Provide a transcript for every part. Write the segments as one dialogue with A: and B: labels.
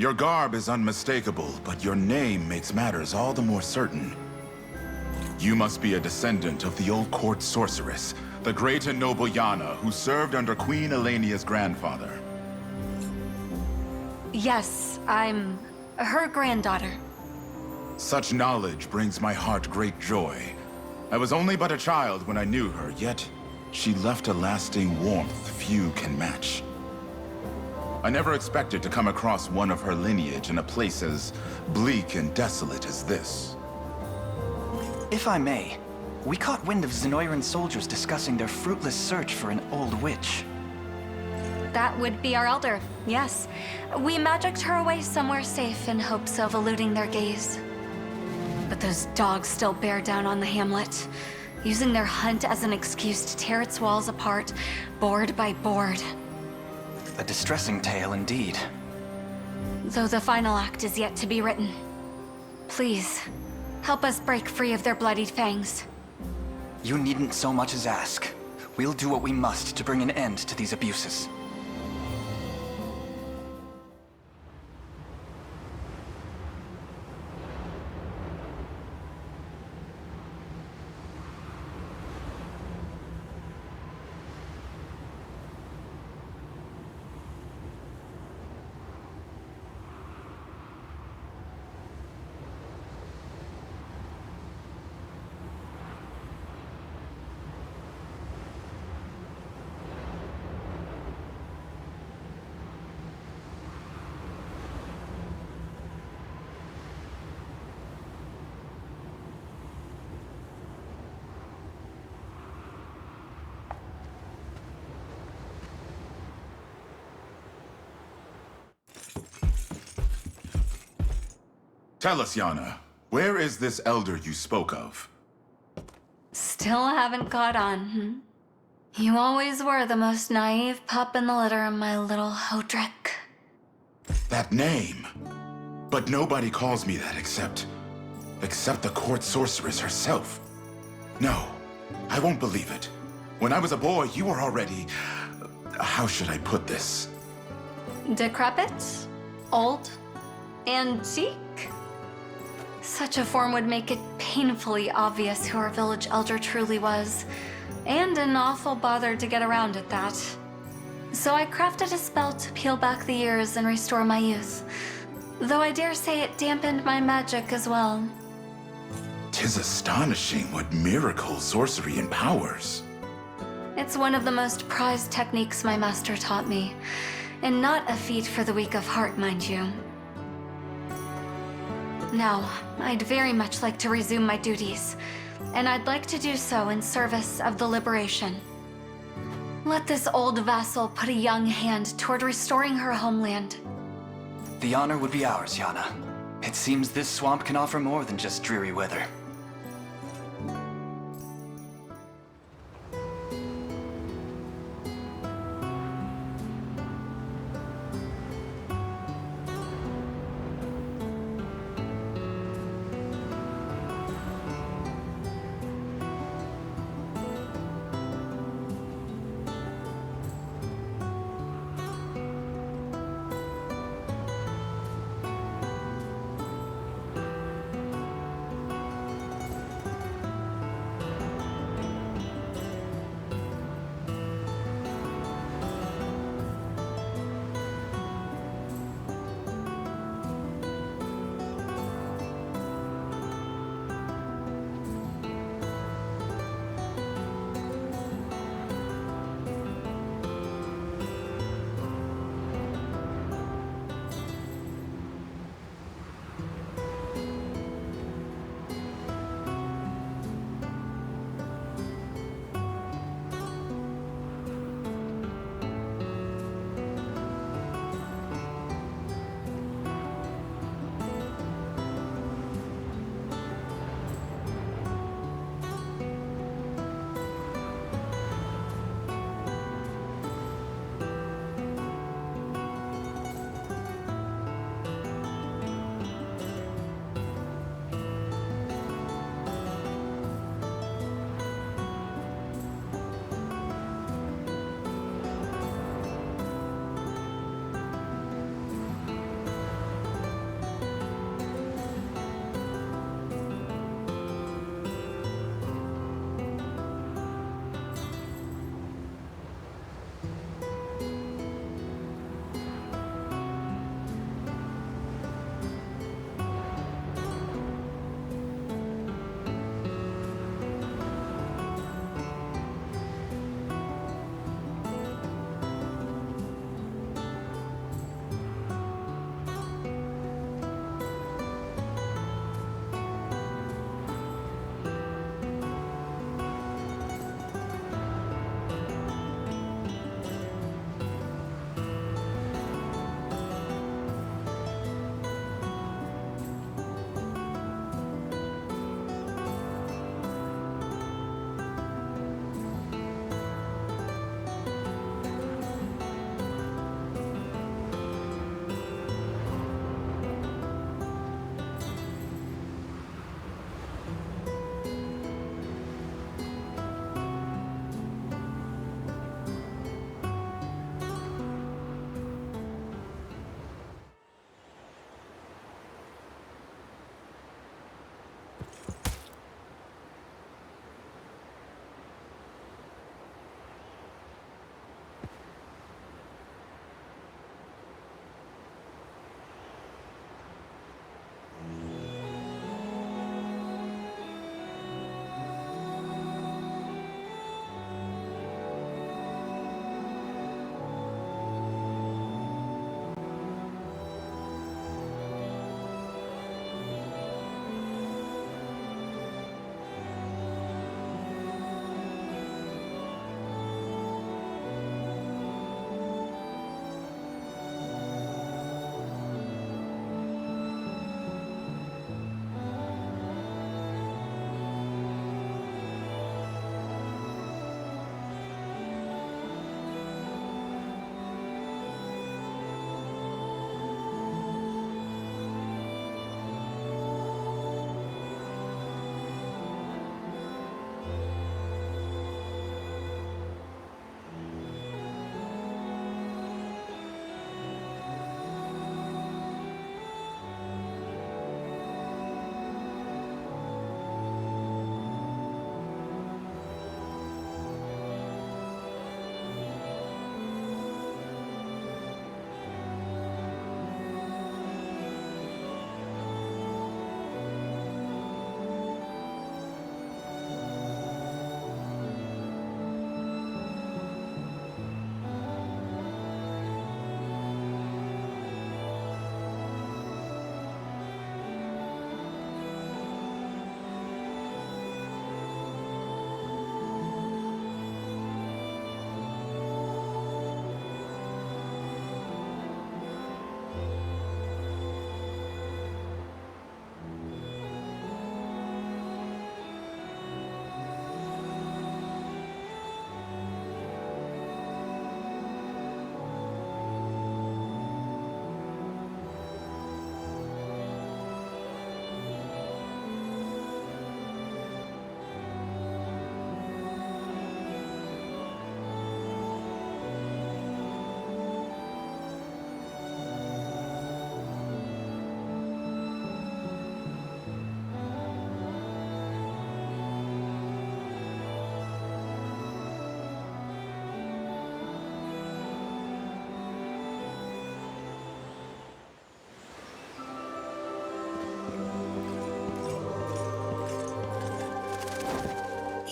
A: Your garb is unmistakable, but your name makes matters all the more certain. You must be a descendant of the old court sorceress, the great and noble Yahna, who served under Queen Elenia's grandfather.
B: Yes, I'm her granddaughter.
A: Such knowledge brings my heart great joy. I was only but a child when I knew her, yet she left a lasting warmth few can match. I never expected to come across one of her lineage in a place as bleak and desolate as this.
C: If I may, we caught wind of Zenoiran soldiers discussing their fruitless search for an old witch.
B: That would be our elder, yes. We magicked her away somewhere safe in hopes of eluding their gaze. But those dogs still bear down on the hamlet, using their hunt as an excuse to tear its walls apart, board by board.
C: A distressing tale indeed.
B: Though the final act is yet to be written. Please, help us break free of their bloodied fangs.
C: You needn't so much as ask. We'll do what we must to bring an end to these abuses.
A: Tell us, Yahna, where is this elder you spoke of?
B: Still haven't caught on, hmm? You always were the most naive pup in the litter, my little Hodrick.
A: That name. But nobody calls me that except the court sorceress herself. No, I won't believe it. When I was a boy, you were already... how should I put this?
B: Decrepit? Old? Antique? Such a form would make it painfully obvious who our village elder truly was, and an awful bother to get around at that. So I crafted a spell to peel back the years and restore my youth, though I dare say it dampened my magic as well.
A: 'Tis astonishing what miracle sorcery empowers.
B: It's one of the most prized techniques my master taught me, and not a feat for the weak of heart, mind you. Now, I'd very much like to resume my duties, and I'd like to do so in service of the liberation. Let this old vassal put a young hand toward restoring her homeland.
C: The honor would be ours, Yahna. It seems this swamp can offer more than just dreary weather.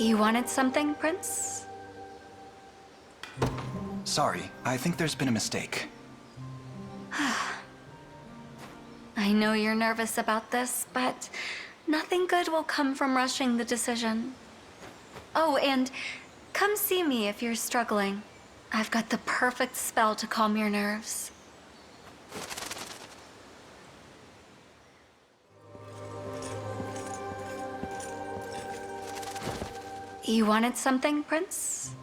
B: You wanted something, Prince?
C: Sorry, I think there's been a mistake.
B: I know you're nervous about this, but nothing good will come from rushing the decision. Oh, and come see me if you're struggling. I've got the perfect spell to calm your nerves. You wanted something, Prince?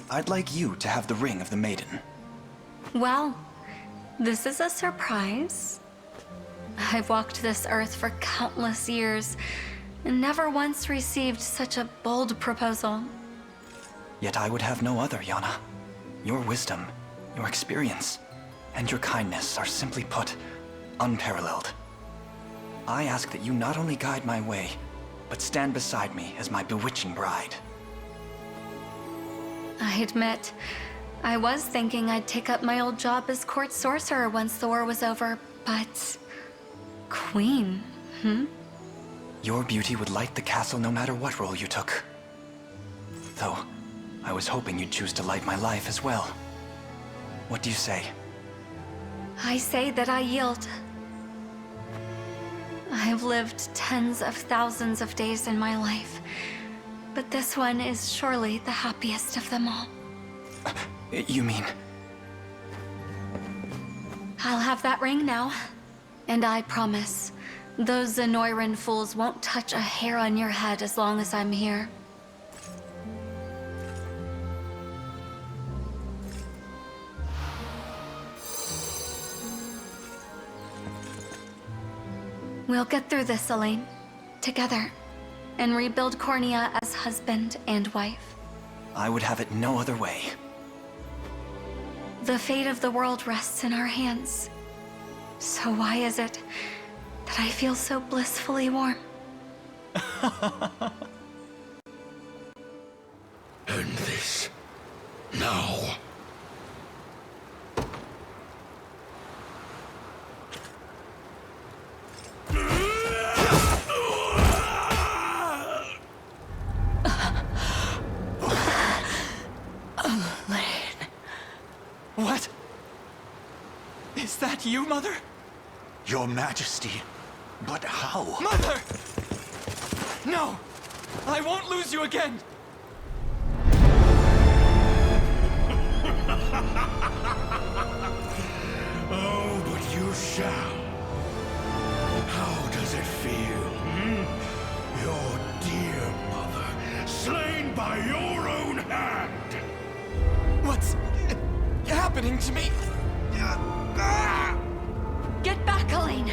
C: I'd like you to have the ring of the maiden.
B: Well, this is a surprise. I've walked this earth for countless years and never once received such a bold proposal.
C: Yet I would have no other, Yahna. Your wisdom, your experience, and your kindness are simply put, unparalleled. I ask that you not only guide my way, but stand beside me as my bewitching bride.
B: I admit, I was thinking I'd take up my old job as court sorcerer once the war was over, but... Queen,
C: Your beauty would light the castle no matter what role you took. Though, I was hoping you'd choose to light my life as well. What do you say?
B: I say that I yield. I've lived tens of thousands of days in my life, but this one is surely the happiest of them all.
C: You mean...
B: I'll have that ring now, and I promise, those Zenoiran fools won't touch a hair on your head as long as I'm here. We'll get through this, Alain, together, and rebuild Cornea as husband and wife.
C: I would have it no other way.
B: The fate of the world rests in our hands. So why is it that I feel so blissfully warm?
D: End this. Now.
C: What? Is that you, Mother?
D: Your Majesty. But how?
C: Mother! No! I won't lose you again!
D: Oh, but you shall. How does it feel? Your dear mother, slain by your own hand!
C: What's happening to me?
B: Get back, Alain!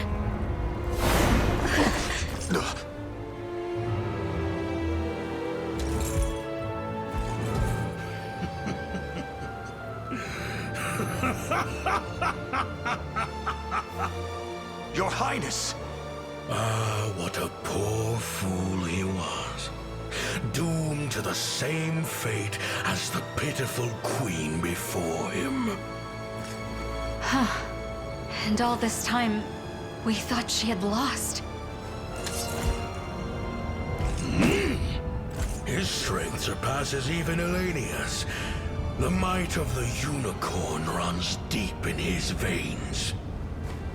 D: Your Highness! Ah, what a poor fool he was. Doomed to the same fate as the pitiful queen before him.
B: And all this time, we thought she had lost.
D: His strength surpasses even Elenia's. The might of the unicorn runs deep in his veins.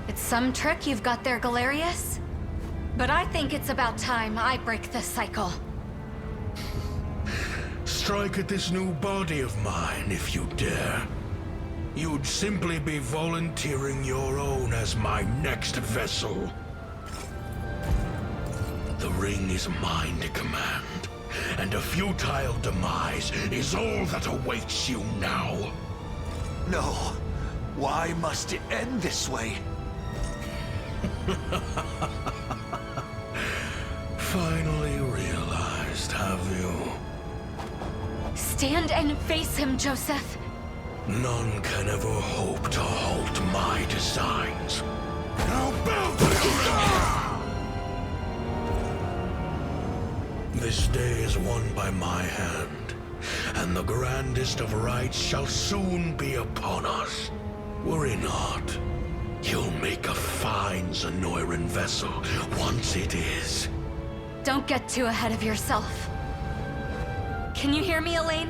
B: It's some trick you've got there, Galerius. But I think it's about time I break this cycle.
D: Strike at this new body of mine if you dare. You'd simply be volunteering your own as my next vessel. The ring is mine to command, and a futile demise is all that awaits you now.
E: No. Why must it end this way?
D: Finally realized, have you?
B: Stand and face him, Joseph.
D: None can ever hope to halt my designs. Now bow to your This day is won by my hand, and the grandest of rights shall soon be upon us. Were it not, you'll make a fine Zenoiran vessel once it is.
B: Don't get too ahead of yourself. Can you hear me, Alain?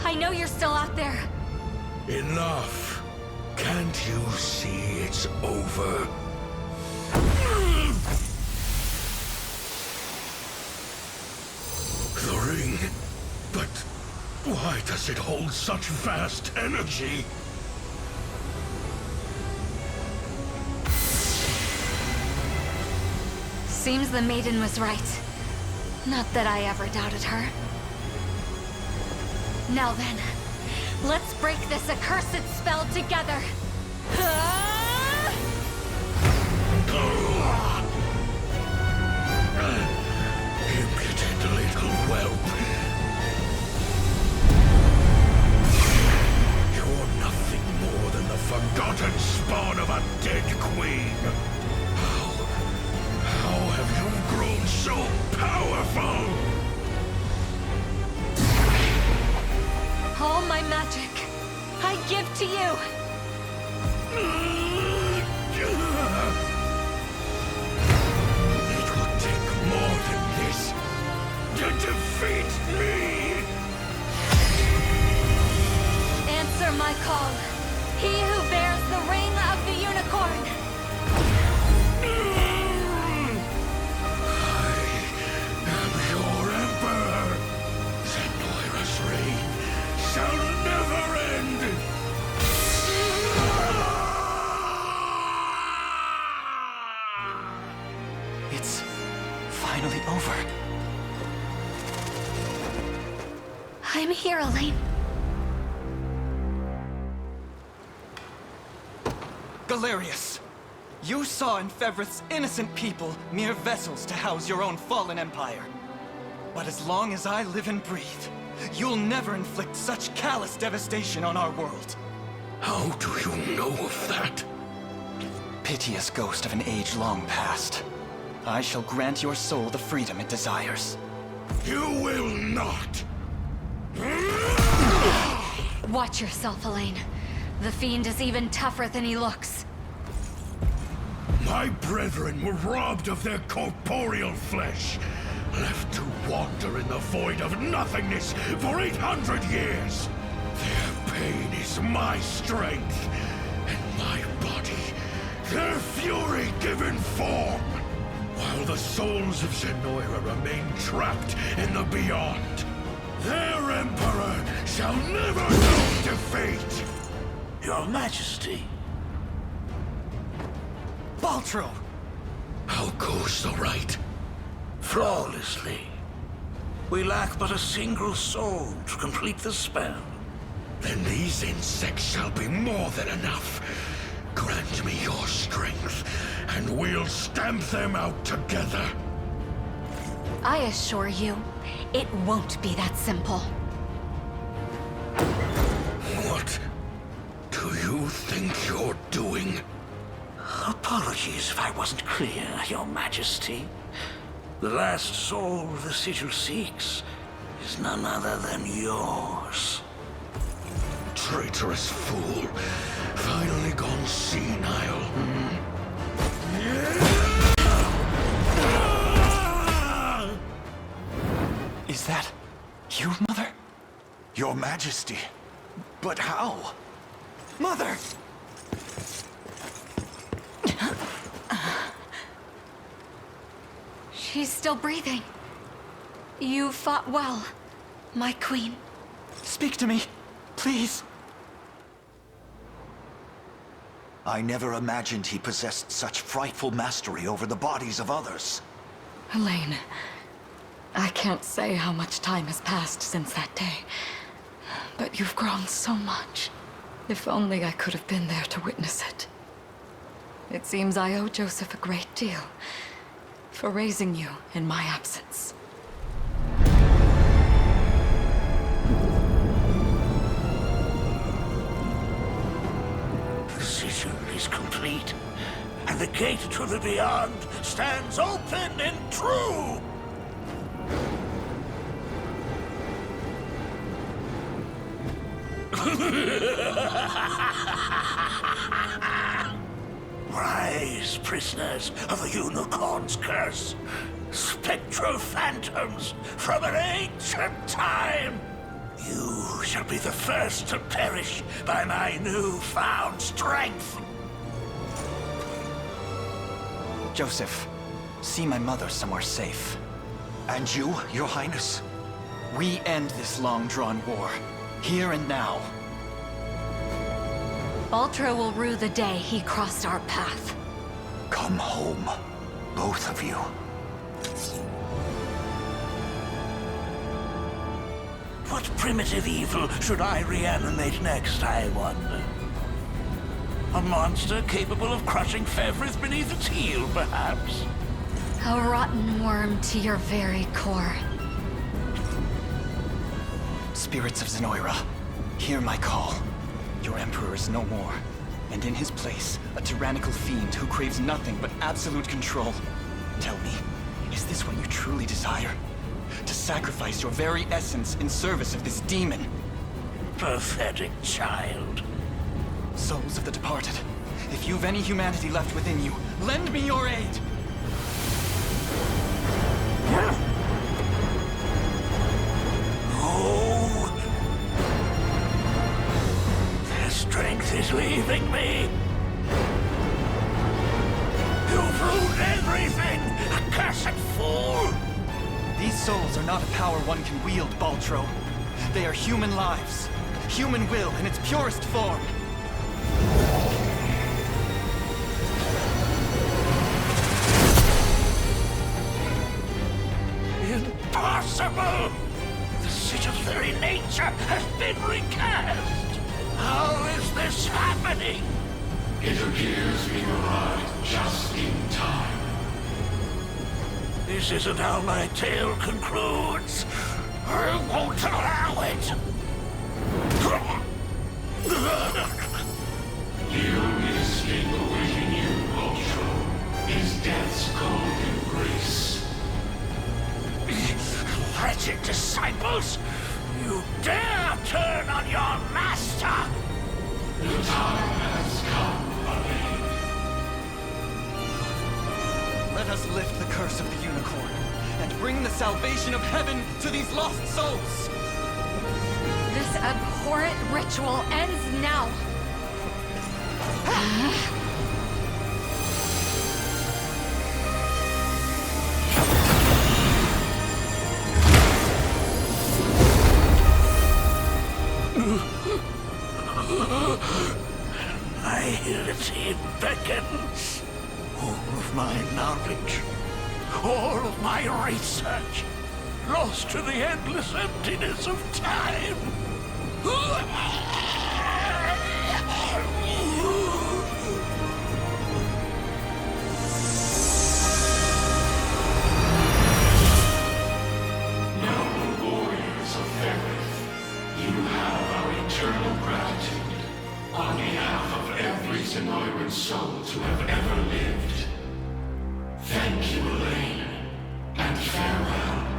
B: I know you're still out there.
D: Enough. Can't you see it's over? The ring. But why does it hold such vast energy?
B: Seems the maiden was right. Not that I ever doubted her. Now then, let's break this accursed spell together.
D: Impudent little whelp. You're nothing more than the forgotten spawn of a dead queen. How have you grown so powerful?
B: All my magic, I give to you.
D: It will take more than this to defeat me.
B: Answer my call. He who bears the ring of the unicorn.
D: I am your emperor. Zenoira's reign shall never end.
C: It's finally over.
B: I'm here, Alain.
C: Galerius, you saw in Fevrith's innocent people mere vessels to house your own fallen empire. But as long as I live and breathe, you'll never inflict such callous devastation on our world.
D: How do you know of that?
C: Piteous ghost of an age long past. I shall grant your soul the freedom it desires.
D: You will not.
B: Watch yourself, Alain. The fiend is even tougher than he looks.
D: My brethren were robbed of their corporeal flesh, left to wander in the void of nothingness for 800 years. Their pain is my strength, and my body, their fury given form, while the souls of Zenoira remain trapped in the beyond. Their emperor shall never know defeat!
E: Your Majesty.
C: Baltro!
D: How goes the rite?
E: Flawlessly. We lack but a single soul to complete the spell.
D: Then these insects shall be more than enough. Grant me your strength, and we'll stamp them out together.
B: I assure you, it won't be that simple.
D: What do you think you're doing?
E: Apologies if I wasn't clear, Your Majesty. The last soul the sigil seeks is none other than yours.
D: Traitorous fool. Finally gone senile.
C: Is that you, Mother?
E: Your Majesty. But how?
C: Mother!
B: She's still breathing. You fought well, my queen.
C: Speak to me, please.
E: I never imagined he possessed such frightful mastery over the bodies of others.
B: Alain, I can't say how much time has passed since that day, but you've grown so much. If only I could have been there to witness it. It seems I owe Joseph a great deal for raising you in my absence.
E: The sigil is complete, and the gate to the beyond stands open and true! Rise, prisoners of the unicorn's curse. spectral phantoms from an ancient time. You shall be the first to perish by my newfound strength.
C: Joseph, see my mother somewhere safe.
F: And you, Your Highness?
C: We end this long-drawn war, here and now.
B: Baltro will rue the day he crossed our path.
F: Come home, both of you.
E: What primitive evil should I reanimate next, I wonder? A monster capable of crushing Fevrith beneath its heel, perhaps?
B: A rotten worm to your very core.
C: Spirits of Zenoira, hear my call. Your Emperor is no more, and in his place, a tyrannical fiend who craves nothing but absolute control. Tell me, is this what you truly desire? To sacrifice your very essence in service of this demon?
E: Pathetic child.
C: Souls of the departed, if you've any humanity left within you, lend me your aid!
E: Oh! Their strength is leaving me. You've ruined everything, accursed fool!
C: These souls are not a power one can wield, Baltro. They are human lives. Human will in its purest form.
E: Impossible! The sigil's very nature has been recast! How is this happening?
G: It appears we arrived just in time.
E: This isn't how my tale concludes. I won't allow it!
G: The only escape awaiting you, Ultro, is death's cold embrace.
E: Wretched disciples! You dare turn on your master!
G: The time has come, Alain.
C: Let us lift the curse of the unicorn, and bring the salvation of heaven to these lost souls!
B: This abhorrent ritual ends now.
E: Nihility beckons. All of my knowledge, all of my research, lost to the endless emptiness of time.
G: Noble warriors of Ferrith, you have our eternal gratitude on behalf of every Zenoiran soul to have ever lived. Thank you, Alain, and farewell.